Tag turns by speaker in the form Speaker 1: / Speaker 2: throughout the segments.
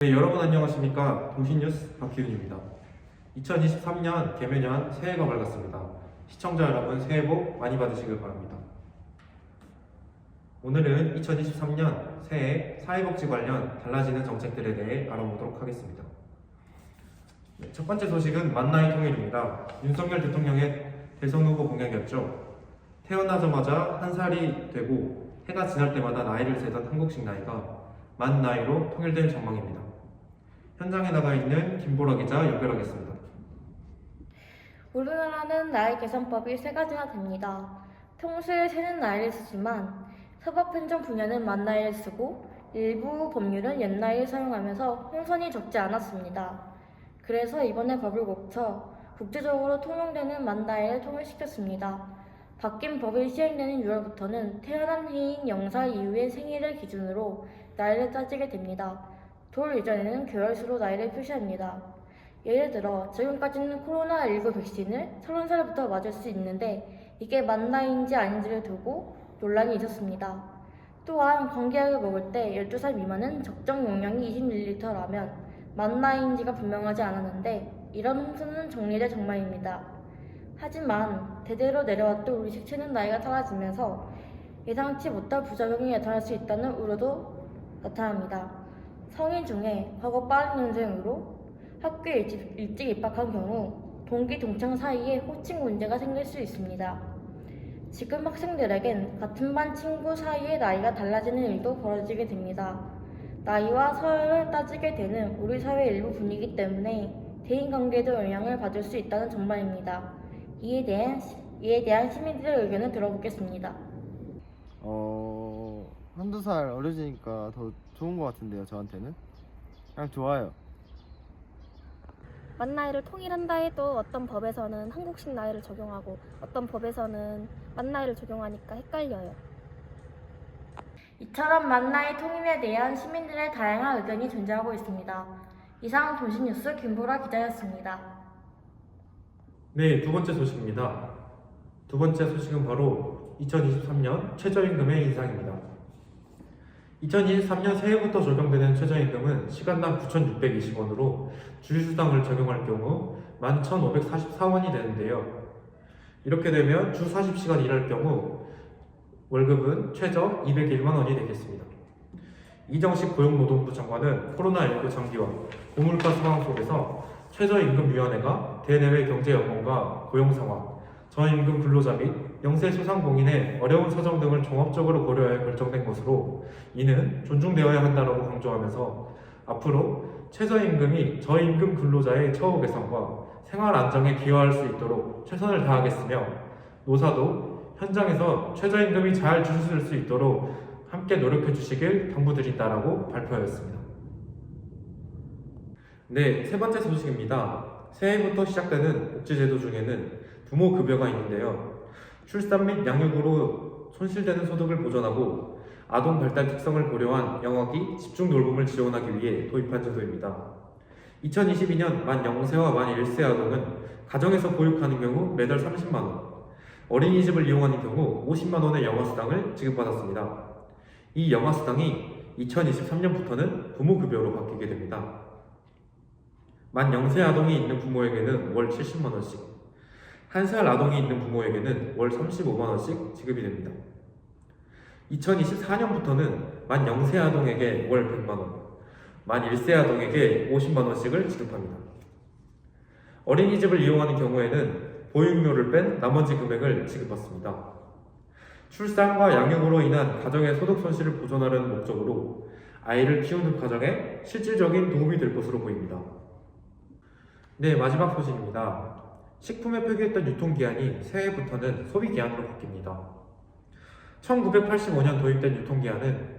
Speaker 1: 네, 여러분 안녕하십니까. 도시뉴스 박희윤입니다. 2023년 개묘년 새해가 밝았습니다. 시청자 여러분 새해 복 많이 받으시길 바랍니다. 오늘은 2023년 새해 사회복지 관련 달라지는 정책들에 대해 알아보도록 하겠습니다. 네, 첫 번째 소식은 만나의 통일입니다. 윤석열 대통령의 대선 후보 공약이었죠. 태어나자마자 한 살이 되고 해가 지날 때마다 나이를 세던 한국식 나이가 만 나이로 통일될 전망입니다. 현장에 나가 있는 김보라 기자 연결하겠습니다.
Speaker 2: 우리나라는 나이 계산법이 세 가지나 됩니다. 평소에 세는 나이를 쓰지만 사법행정 분야는 만 나이를 쓰고 일부 법률은 옛 나이를 사용하면서 혼선이 적지 않았습니다. 그래서 이번에 법을 고쳐 국제적으로 통용되는 만 나이를 통일시켰습니다. 바뀐 법이 시행되는 6월부터는 태어난 해인 영사 이후의 생일을 기준으로 나이를 따지게 됩니다. 돌 이전에는 개월수로 나이를 표시합니다. 예를 들어 지금까지는 코로나19 백신을 30살부터 맞을 수 있는데 이게 만 나이인지 아닌지를 두고 논란이 있었습니다. 또한 감기약을 먹을 때 12살 미만은 적정 용량이 20ml라면 만 나이인지가 분명하지 않았는데 이런 홍수는 정리될 전망입니다. 하지만 대대로 내려왔던 우리 식체는 나이가 사라지면서 예상치 못할 부작용이 나타날 수 있다는 우려도 나타납니다. 성인 중에 과거 빠른 년생으로 학교에 일찍 입학한 경우 동기 동창 사이에 호칭 문제가 생길 수 있습니다. 지금 학생들에겐 같은 반 친구 사이의 나이가 달라지는 일도 벌어지게 됩니다. 나이와 서열을 따지게 되는 우리 사회 일부 분위기 때문에 대인관계에도 영향을 받을 수 있다는 전망입니다. 이에 대한 시민들의 의견을 들어보겠습니다.
Speaker 3: 한두 살 어려지니까 더 좋은 것 같은데요, 저한테는? 그냥 좋아요.
Speaker 4: 만 나이를 통일한다 해도 어떤 법에서는 한국식 나이를 적용하고 어떤 법에서는 만 나이를 적용하니까 헷갈려요.
Speaker 2: 이처럼 만 나이 통일에 대한 시민들의 다양한 의견이 존재하고 있습니다. 이상 도시뉴스 김보라 기자였습니다.
Speaker 1: 네, 두 번째 소식입니다. 두 번째 소식은 바로 2023년 최저임금의 인상입니다. 2023년 새해부터 적용되는 최저임금은 시간당 9,620원으로 주휴수당을 적용할 경우 11,544원이 되는데요. 이렇게 되면 주 40시간 일할 경우 월급은 최저 201만 원이 되겠습니다. 이정식 고용노동부 장관은 코로나19 장기화, 고물가 상황 속에서 최저임금위원회가 대내외 경제 여건과 고용 상황, 저임금 근로자 및 영세 소상공인의 어려운 사정 등을 종합적으로 고려해 결정된 것으로 이는 존중되어야 한다고 강조하면서 앞으로 최저임금이 저임금 근로자의 처우 개선과 생활 안정에 기여할 수 있도록 최선을 다하겠으며 노사도 현장에서 최저임금이 잘 주어질 수 있도록 함께 노력해 주시길 당부드린다라고 발표하였습니다. 네, 세 번째 소식입니다. 새해부터 시작되는 복지제도 중에는 부모급여가 있는데요. 출산 및 양육으로 손실되는 소득을 보전하고 아동 발달 특성을 고려한 영아기 집중 돌봄을 지원하기 위해 도입한 제도입니다. 2022년 만 0세와 만 1세 아동은 가정에서 보육하는 경우 매달 30만 원, 어린이집을 이용하는 경우 50만 원의 영아수당을 지급받았습니다. 이 영아수당이 2023년부터는 부모급여로 바뀌게 됩니다. 만 0세 아동이 있는 부모에게는 월 70만 원씩, 1살 아동이 있는 부모에게는 월 35만 원씩 지급이 됩니다. 2024년부터는 만 0세 아동에게 월 100만 원, 만 1세 아동에게 50만 원씩을 지급합니다. 어린이집을 이용하는 경우에는 보육료를 뺀 나머지 금액을 지급받습니다. 출산과 양육으로 인한 가정의 소득 손실을 보전하려는 목적으로 아이를 키우는 과정에 실질적인 도움이 될 것으로 보입니다. 네, 마지막 소식입니다. 식품에 표기했던 유통기한이 새해부터는 소비기한으로 바뀝니다. 1985년 도입된 유통기한은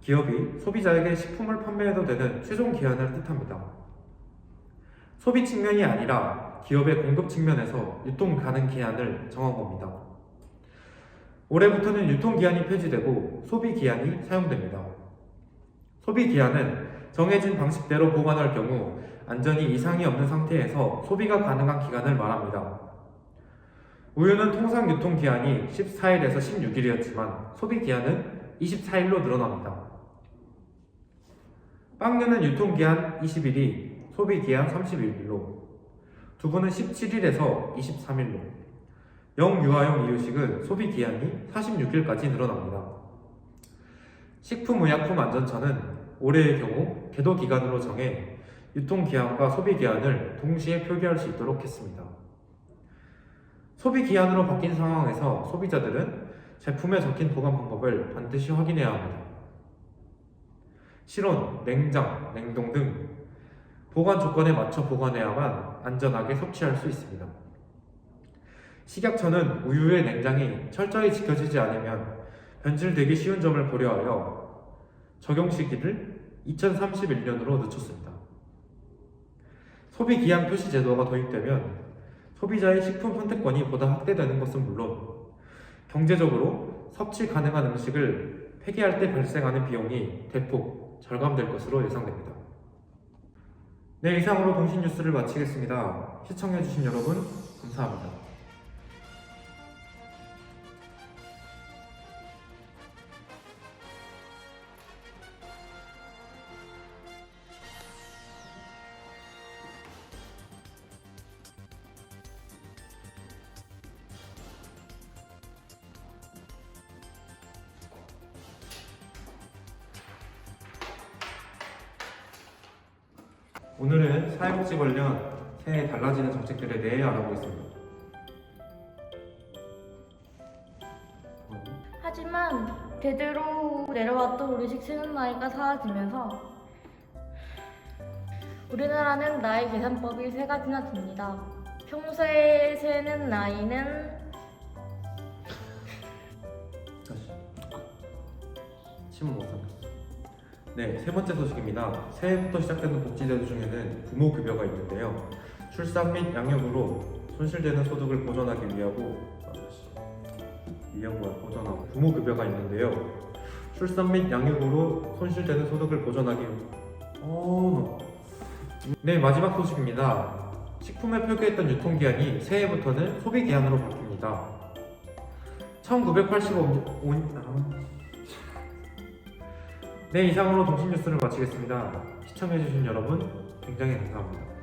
Speaker 1: 기업이 소비자에게 식품을 판매해도 되는 최종 기한을 뜻합니다. 소비 측면이 아니라 기업의 공급 측면에서 유통 가능 기한을 정한 겁니다. 올해부터는 유통기한이 폐지되고 소비기한이 사용됩니다. 소비기한은 정해진 방식대로 보관할 경우 안전이 이상이 없는 상태에서 소비가 가능한 기간을 말합니다. 우유는 통상 유통기한이 14일에서 16일이었지만 소비기한은 24일로 늘어납니다. 빵류는 유통기한 20일이 소비기한 31일로, 두부는 17일에서 23일로, 영유아용 이유식은 소비기한이 46일까지 늘어납니다. 식품의약품안전처는 올해의 경우 계도기간으로 정해 유통기한과 소비기한을 동시에 표기할 수 있도록 했습니다. 소비기한으로 바뀐 상황에서 소비자들은 제품에 적힌 보관 방법을 반드시 확인해야 합니다. 실온, 냉장, 냉동 등 보관 조건에 맞춰 보관해야만 안전하게 섭취할 수 있습니다. 식약처는 우유의 냉장이 철저히 지켜지지 않으면 변질되기 쉬운 점을 고려하여 적용 시기를 2031년으로 늦췄습니다. 소비기한 표시 제도가 도입되면 소비자의 식품 선택권이 보다 확대되는 것은 물론 경제적으로 섭취 가능한 음식을 폐기할 때 발생하는 비용이 대폭 절감될 것으로 예상됩니다. 네, 이상으로 동신 뉴스를 마치겠습니다. 시청해주신 여러분 감사합니다. 오늘은 사회복지 관련 새해 달라지는 정책들에 대해 알아보겠습니다.
Speaker 2: 하지만 제대로 내려왔던 우리식 세는 나이가 사라지면서 우리나라는 나이 계산법이 세 가지나 됩니다. 평소에 세는 나이는
Speaker 1: 다시 침을 못 삼켰어. 네, 세 번째 소식입니다. 새해부터 시작되는 복지제도 중에는 부모급여가 있는데요. 출산 및 양육으로 손실되는 소득을 보전하기 보전하고 부모급여가 있는데요. 출산 및 양육으로 손실되는 소득을 보전하기 네, 마지막 소식입니다. 식품에 표기했던 유통기한이 새해부터는 소비기한으로 바뀝니다. 1985년 네, 이상으로 동신뉴스를 마치겠습니다. 시청해주신 여러분 굉장히 감사합니다.